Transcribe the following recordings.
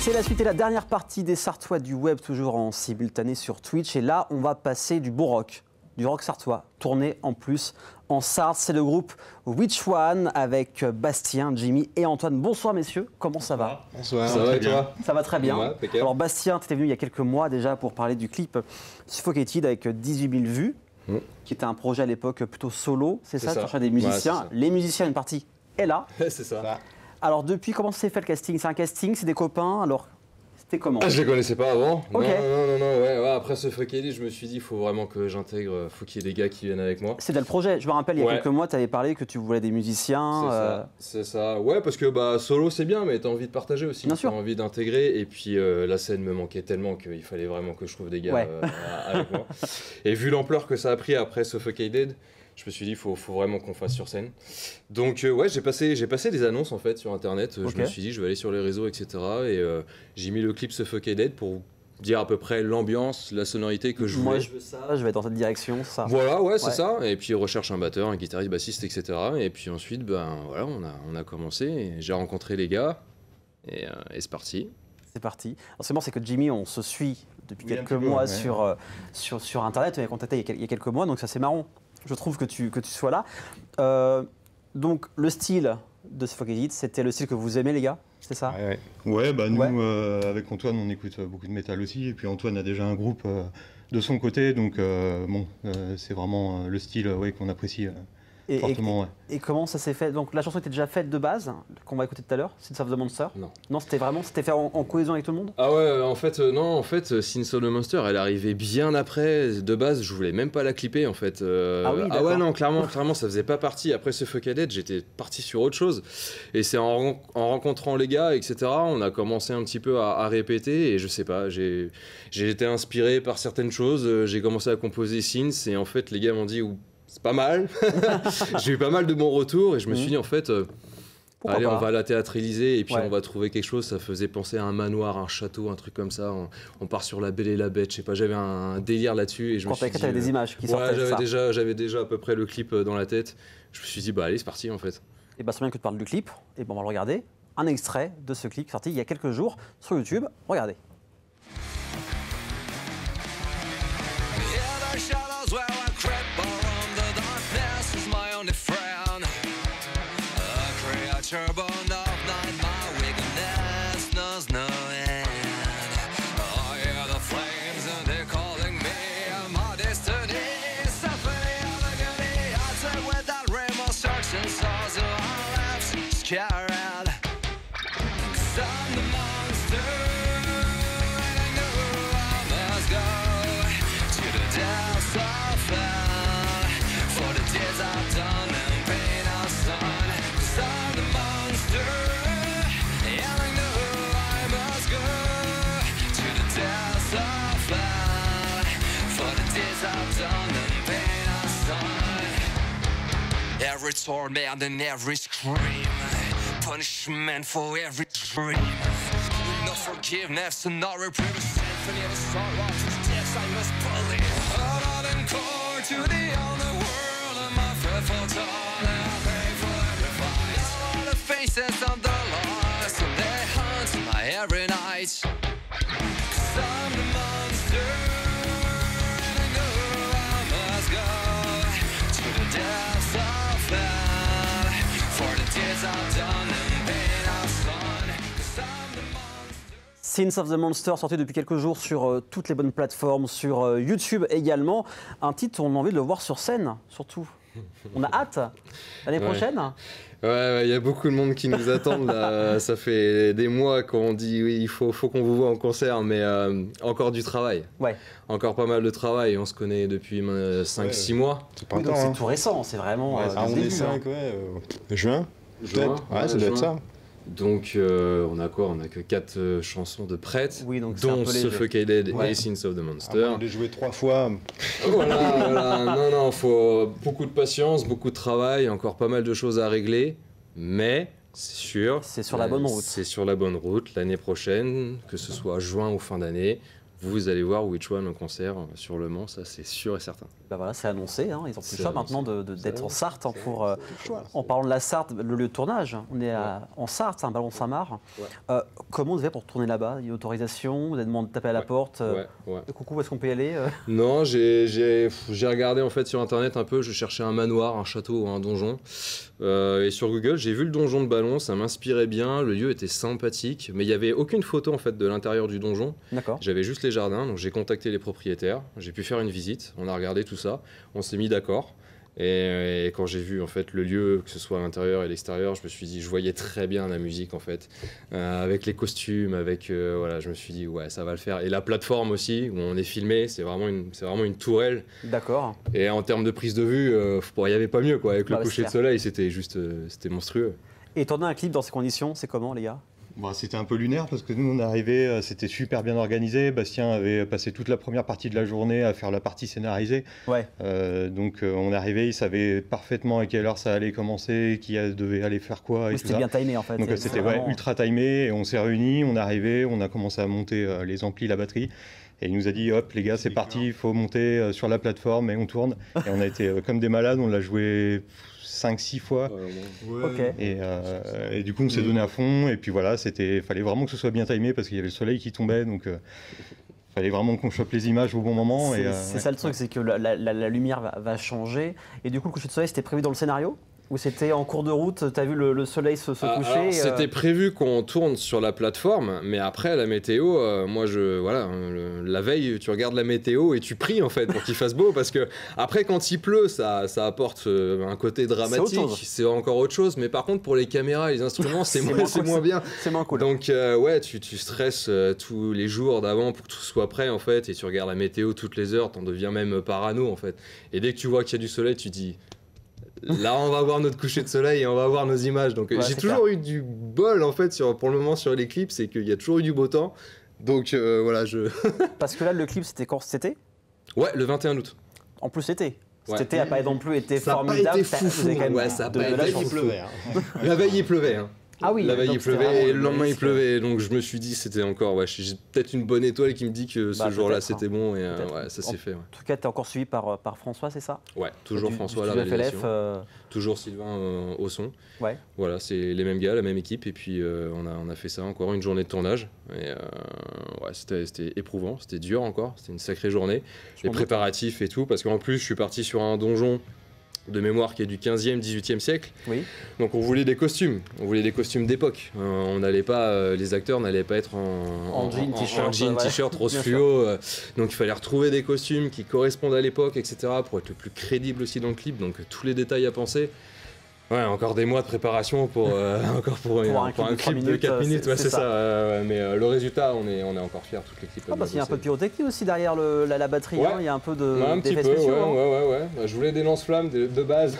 C'est la suite et la dernière partie des Sartois du web, toujours en simultané sur Twitch. Et là, on va passer du bon rock, du rock sartois, tourné en plus en Sarthe. C'est le groupe Which One avec Bastien, Jimmy et Antoine. Bonsoir messieurs, comment ça va? Bonsoir, ça va et toi? Ça va très bien. Ouais, alors Bastien, tu étais venu il y a quelques mois déjà pour parler du clip Suffocated avec 18 000 vues, qui était un projet à l'époque plutôt solo, c'est ça? Tu cherchais des musiciens. Ouais, les musiciens, une partie est là. c'est ça. Alors depuis, comment s'est fait le casting? C'est un casting, c'est des copains, alors c'était comment? Je les connaissais pas avant. Ok. Non, ouais. Après ce Suffocated, je me suis dit, il faut vraiment que j'intègre, faut qu'il y ait des gars qui viennent avec moi. C'était le projet. Je me rappelle, il y a quelques mois, tu avais parlé que tu voulais des musiciens. C'est ça. Ouais, parce que solo c'est bien, mais t'as envie de partager aussi. Bien sûr. T'as envie d'intégrer. Et puis la scène me manquait tellement qu'il fallait vraiment que je trouve des gars avec moi. Et vu l'ampleur que ça a pris après Suffocated, je me suis dit, il faut vraiment qu'on fasse sur scène. Donc, ouais, j'ai passé des annonces en fait sur internet. Je me suis dit, je vais aller sur les réseaux, etc. Et j'ai mis le clip Suffocated pour dire à peu près l'ambiance, la sonorité que je voulais. Moi, je veux ça, je vais dans cette direction, ça. Voilà, ouais, c'est ça. Et puis, recherche un batteur, un guitariste, bassiste, etc. Et puis ensuite, voilà, on a commencé. J'ai rencontré les gars et c'est parti. C'est parti. Alors, c'est bon, c'est que Jimmy, on se suit depuis quelques mois sur internet. On a contacté il y a quelques mois, donc ça c'est marrant. Je trouve que tu sois là. Donc, le style de Suffocated, c'était le style que vous aimez, les gars? C'est ça? Ouais, nous, avec Antoine, on écoute beaucoup de métal aussi. Et puis Antoine a déjà un groupe de son côté. Donc, c'est vraiment le style qu'on apprécie fortement. Et comment ça s'est fait? Donc, la chanson était déjà faite de base, qu'on va écouter tout à l'heure, Sins of the Monster? Non, c'était fait en cohésion avec tout le monde? Ah ouais, en fait, Sins of the Monster, elle arrivait bien après. De base, je voulais même pas la clipper, en fait. Ah ouais, non, clairement, ça faisait pas partie. Après Suffocated, j'étais parti sur autre chose. Et c'est en rencontrant les gars, etc., on a commencé un petit peu à répéter. Et je sais pas, j'ai été inspiré par certaines choses. J'ai commencé à composer Sins. Et en fait, les gars m'ont dit... C'est pas mal. J'ai eu pas mal de bons retours et je me suis dit en fait, allez, on va la théâtraliser et puis on va trouver quelque chose. Ça faisait penser à un manoir, un château, un truc comme ça. On part sur La Belle et la Bête. Je sais pas, j'avais un délire là-dessus et je me suis dit. T'avais des images qui sortaient. J'avais déjà à peu près le clip dans la tête. Je me suis dit allez, c'est parti en fait. Et c'est bien que tu parles du clip. Et on va le regarder. Un extrait de ce clip sorti il y a quelques jours sur YouTube. Regardez. Turbo of night, my wickedness knows no end. I hear the flames and they're calling me. My destiny is symphony of agony. I said with that rainbow searching stars, so I left scared. 'Cause I'm the monster, and I know I must go to the depths of hell for the deeds I've done and pain I've done. 'Cause I'm the monster, and I know I must go to the depths of hell for the deeds I've done and pain I've done. Every torment and every scream, punishment for every dream. No forgiveness and no reprieve. Symphony of sorrow, yes I must believe. Hard and core to the underworld of my faithful dawn. I pay for every fight. All the faces of the lost, and they hunt my every night. 'Cause I'm the monster, and I know I must go to the depths of hell for the deeds I've done and pain I've done. 'Cause I'm the monster. Sins of the Monster, sorti depuis quelques jours sur toutes les bonnes plateformes, sur YouTube également. Un titre, on a envie de le voir sur scène, surtout. On a hâte. L'année prochaine? Ouais, il y a beaucoup de monde qui nous attendent là. Ça fait des mois qu'on dit oui, il faut qu'on vous voit en concert, mais encore du travail. Ouais. Encore pas mal de travail. On se connaît depuis 5-6 mois. C'est pas donc c'est tout récent, c'est vraiment. on est 5, juin. Peut-être. Ouais, ça doit être ça. Donc on a quoi? On a que 4 chansons de prêtes, dont Suffocated et Sins of the Monster. On les jouer 3 fois. voilà. Non, faut beaucoup de patience, beaucoup de travail, encore pas mal de choses à régler, mais c'est sûr. C'est sur la bonne route. C'est sur la bonne route. L'année prochaine, que ce soit juin ou fin d'année, vous allez voir Which One en concert sur Le Mans, ça c'est sûr et certain. Bah voilà, c'est annoncé, hein. Ils ont plus C'est le choix annoncé. maintenant d'être en Sarthe, hein, pour, choix. en parlant de la Sarthe, le lieu de tournage, on est en Sarthe, c'est un ballon Saint-Marc. Ouais. Comment vous avez pour tourner là-bas? Il y a une autorisation, vous avez demandé de taper à la porte, Ouais. coucou, est-ce qu'on peut y aller? Non, j'ai regardé en fait sur internet un peu, je cherchais un manoir, un château, un donjon. Et sur Google, j'ai vu le donjon de Ballon, ça m'inspirait bien, le lieu était sympathique, mais il n'y avait aucune photo en fait de l'intérieur du donjon. D'accord. J'avais juste les jardins, donc j'ai contacté les propriétaires, j'ai pu faire une visite, on a regardé tout ça, on s'est mis d'accord. Et quand j'ai vu en fait le lieu, que ce soit à l'intérieur et l'extérieur, je me suis dit, je voyais très bien la musique en fait, avec les costumes, avec voilà, je me suis dit ouais, ça va le faire. Et la plateforme aussi où on est filmé, c'est vraiment une tourelle. D'accord. Et en termes de prise de vue, il n'y avait pas mieux quoi. Avec le Bah, coucher de c'est clair. soleil, c'était juste, c'était monstrueux. Et tourner un clip dans ces conditions, c'est comment, les gars? Bon, c'était un peu lunaire parce que nous on est arrivé, c'était super bien organisé. Bastien avait passé toute la première partie de la journée à faire la partie scénarisée. Ouais. Donc on est arrivé, il savait parfaitement à quelle heure ça allait commencer, qui devait aller faire quoi et Oui, tout c'était ça. bien timé en fait. Donc C'est c'était vraiment- ultra timé et on s'est réunis, on est arrivé, on a commencé à monter les amplis, la batterie. Et il nous a dit hop les gars c'est parti, il faut monter sur la plateforme et on tourne. Et on a été comme des malades, on l'a joué 5-6 fois. Ok. Et du coup, on s'est donné à fond. Et puis voilà, fallait vraiment que ce soit bien timé parce qu'il y avait le soleil qui tombait. Donc, fallait vraiment qu'on chope les images au bon moment. C'est ça le truc, c'est que la lumière va changer. Et du coup, le coucher de soleil, c'était prévu dans le scénario? Ou c'était en cours de route, tu as vu le soleil se coucher? Alors, c'était prévu qu'on tourne sur la plateforme, mais après la météo, la veille, tu regardes la météo et tu pries en fait pour qu'il fasse beau, parce que après quand il pleut, ça apporte un côté dramatique, c'est encore autre chose. Mais par contre pour les caméras, et les instruments, c'est moins bien. C'est moins cool. Donc tu stresses tous les jours d'avant pour que tout soit prêt en fait, et tu regardes la météo toutes les heures, t'en deviens même parano en fait. Et dès que tu vois qu'il y a du soleil, tu dis là on va voir notre coucher de soleil et on va voir nos images. Donc j'ai toujours eu du bol en fait pour le moment sur les clips, c'est qu'il y a toujours eu du beau temps. Donc voilà, Parce que là le clip c'était quand cet été? Ouais, le 21 août. En plus c'était. Cet Ouais. été n'a pas non plus été Ça a pas formidable. été foufou, ouais, ça a pas été Il pleuvait. La veille il pleuvait. Hein. Ah oui, La veille donc il c'était pleuvait vraiment et le lendemain il risque. pleuvait, donc je me suis dit c'était encore, ouais, j'ai peut-être une bonne étoile qui me dit que ce Bah, jour-là peut-être, c'était bon, et peut-être. ouais, ça s'est fait. Ouais, En tout cas, tu es encore suivi par François, c'est ça? ouais, toujours Du François à la studio réalisation, FLF, toujours Sylvain au son. Ouais. Voilà, c'est les mêmes gars, la même équipe, et puis on a fait ça encore une journée de tournage. Et ouais, c'était éprouvant, c'était dur encore, c'était une sacrée journée. Les préparatifs et tout, parce qu'en plus je suis parti sur un donjon de mémoire qui est du 15e, 18e siècle. Oui. Donc on voulait des costumes d'époque. On n'allait pas, les acteurs n'allaient pas être En jean, t-shirt, en jean, ouais. t-shirt rose Bien fluo. Donc il fallait retrouver des costumes qui correspondent à l'époque, etc. pour être le plus crédible aussi dans le clip. Donc tous les détails à penser. Ouais, encore des mois de préparation pour un clip de 4 minutes. Ouais, c'est ça. Mais le résultat, on est encore fiers, toute l'équipe. Ah, parce qu'il y a un peu de pyrotechnie aussi derrière la batterie, Ouais. hein. Il y a un peu Un petit d'effets peu, spéciaux, hein. ouais. Je voulais des lance-flammes de base,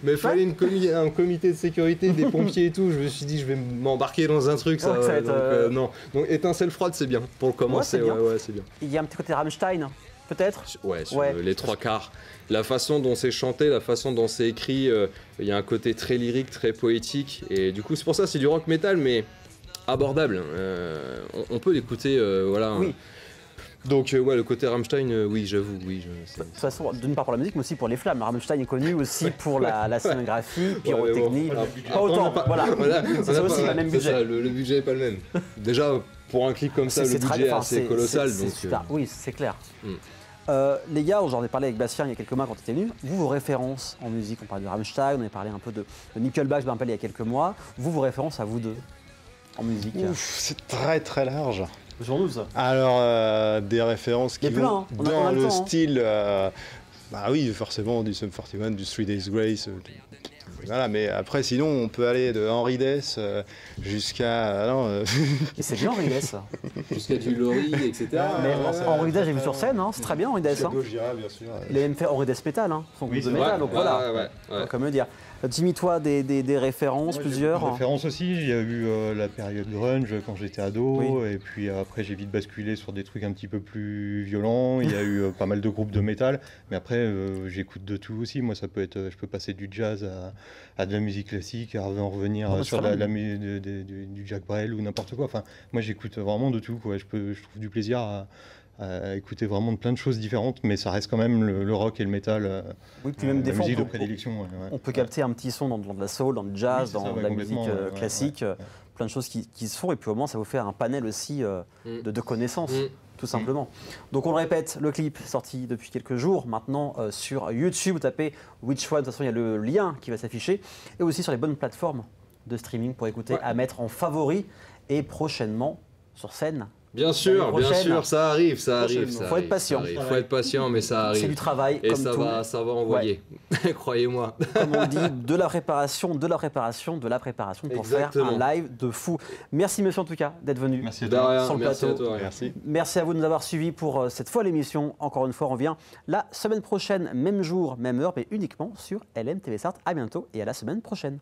mais fallait un comité de sécurité, des pompiers et tout. Je me suis dit, je vais m'embarquer dans un truc, ça. Ouais, ça va être, non. Donc étincelle froide, c'est bien pour commencer. c'est bien. Ouais, c'est bien. Il y a un petit côté Rammstein, peut-être? Ouais, sur Ouais. les trois quarts. La façon dont c'est chanté, la façon dont c'est écrit, il y a un côté très lyrique, très poétique. Et du coup, c'est pour ça, c'est du rock metal, mais abordable. On peut l'écouter, voilà. Oui. Donc, ouais, le côté Rammstein, oui, j'avoue, oui. De toute façon, d'une part pour la musique, mais aussi pour les flammes. Rammstein est connu aussi pour la scénographie, pyrotechnie. Ouais, mais bon, Pas autant, voilà. C'est on a aussi pas- le même c'est budget. ça, le budget n'est pas le même. Déjà, pour un clip comme ça, le budget est assez colossal. c'est Donc, super. Oui, c'est clair. Mm. Les gars, j'en ai parlé avec Bastien il y a quelques mois quand tu étais venu. Vous, vos références en musique, on parlait de Rammstein, on avait parlé un peu de Nickelback, je me rappelle, il y a quelques mois. Vous, vos références à vous deux en musique? Ouf, c'est très très large. Journous. Alors, des références qui Il y a plein, vont hein. On a dans le le temps, hein. style, bah oui, forcément, du Sum 41, du 3 Days Grace. Voilà, mais après, sinon, on peut aller de Henry Dess jusqu'à. Et c'est bien Henry Dess. jusqu'à du Laurie, etc. Mais Henry Dess, j'ai vu sur scène, hein, c'est très bien Henry Dess. Hein. Gojira, bien sûr. Il a même fait Henry Dess Metal, hein, son groupe de c'est métal, vrai. donc voilà. Ouais. Comme le dire. Jimmy, toi, des références, Moi, j'ai plusieurs. beaucoup de références aussi, il y a eu la période grunge quand j'étais ado, Oui. et puis après j'ai vite basculé sur des trucs un petit peu plus violents, il y a eu pas mal de groupes de métal, mais après j'écoute de tout aussi, moi ça peut être, je peux passer du jazz à de la musique classique, à en revenir Ah, bah, sur c'est du Jacques Brel ou n'importe quoi, enfin moi j'écoute vraiment de tout, quoi. Je trouve du plaisir écouter vraiment de plein de choses différentes, mais ça reste quand même le rock et le métal, Oui, puis même des la fois, musique de prédilection. on peut capter un petit son dans de la soul, dans le jazz, Oui, c'est ça, dans ouais, la musique complètement, ouais, classique, plein de choses qui se font, et puis au moins ça vous fait un panel aussi de connaissances, tout simplement. Donc on le répète, le clip est sorti depuis quelques jours, maintenant sur YouTube, vous tapez Which One, de toute façon il y a le lien qui va s'afficher, et aussi sur les bonnes plateformes de streaming pour écouter, à mettre en favori, et prochainement sur scène. Bien sûr, ça arrive, ça arrive. Faut être patient. Il faut être patient, mais ça arrive. C'est du travail, et comme ça tout. ça va envoyer, croyez-moi. Comme on dit, de la préparation pour faire un live de fou. Merci monsieur en tout cas d'être venu Merci à De toi. rien, sur le merci plateau. à toi. Merci. Merci à vous de nous avoir suivis pour cette fois l'émission. Encore une fois, on revient la semaine prochaine, même jour, même heure, mais uniquement sur LM TV Start. À bientôt et à la semaine prochaine.